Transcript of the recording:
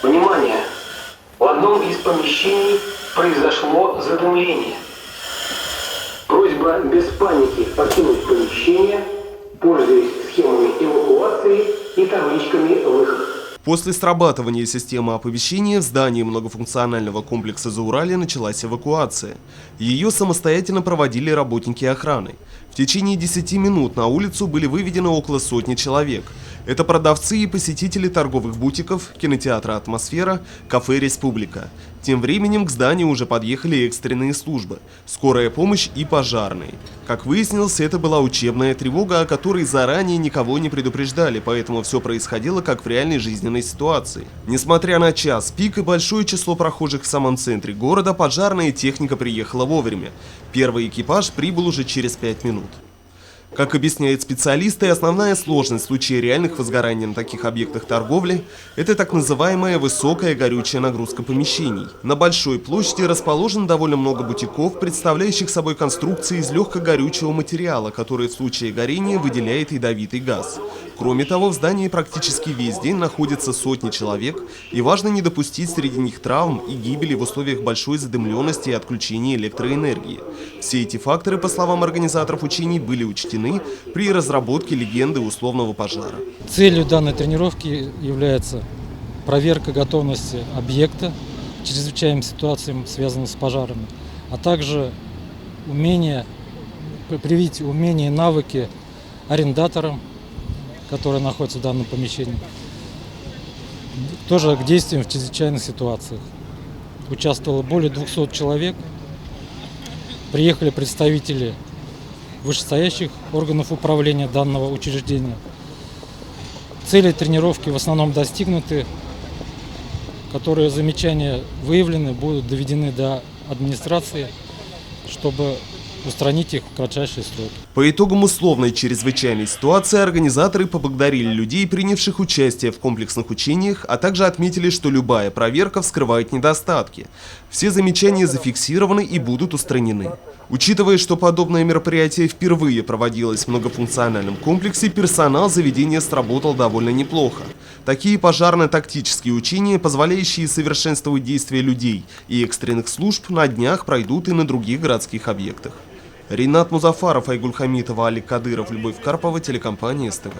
Внимание! В одном из помещений произошло задымление. Просьба без паники покинуть помещение, пользуясь схемами эвакуации и табличками «Выход». После срабатывания системы оповещения в здании многофункционального комплекса «Зауралье» началась эвакуация. Ее самостоятельно проводили работники охраны. В течение 10 минут на улицу были выведены около сотни человек. Это продавцы и посетители торговых бутиков, кинотеатра «Атмосфера», кафе «Республика». Тем временем к зданию уже подъехали экстренные службы, скорая помощь и пожарные. Как выяснилось, это была учебная тревога, о которой заранее никого не предупреждали, поэтому все происходило как в реальной жизненной ситуации. Несмотря на час пик и большое число прохожих в самом центре города, пожарная техника приехала вовремя. Первый экипаж прибыл уже через 5 минут. Как объясняют специалисты, основная сложность в случае реальных возгораний на таких объектах торговли – это так называемая высокая горючая нагрузка помещений. На большой площади расположено довольно много бутиков, представляющих собой конструкции из легкогорючего материала, который в случае горения выделяет ядовитый газ. Кроме того, в здании практически весь день находятся сотни человек, и важно не допустить среди них травм и гибели в условиях большой задымленности и отключения электроэнергии. Все эти факторы, по словам организаторов учений, были учтены при разработке легенды условного пожара. Целью данной тренировки является проверка готовности объекта к чрезвычайным ситуациям, связанным с пожарами, а также привить умения и навыки арендаторам, которые находятся в данном помещении, тоже к действиям в чрезвычайных ситуациях. Участвовало более 200 человек, приехали представители вышестоящих органов управления данного учреждения. Цели тренировки в основном достигнуты, которые замечания выявлены, будут доведены до администрации, чтобы устранить их в кратчайшие сроки. По итогам условной чрезвычайной ситуации организаторы поблагодарили людей, принявших участие в комплексных учениях, а также отметили, что любая проверка вскрывает недостатки. Все замечания зафиксированы и будут устранены. Учитывая, что подобное мероприятие впервые проводилось в многофункциональном комплексе, персонал заведения сработал довольно неплохо. Такие пожарно-тактические учения, позволяющие совершенствовать действия людей и экстренных служб, на днях пройдут и на других городских объектах. Ринат Музафаров, Айгуль Хамитова, Алик Кадыров, Любовь Карпова, телекомпания СТВ.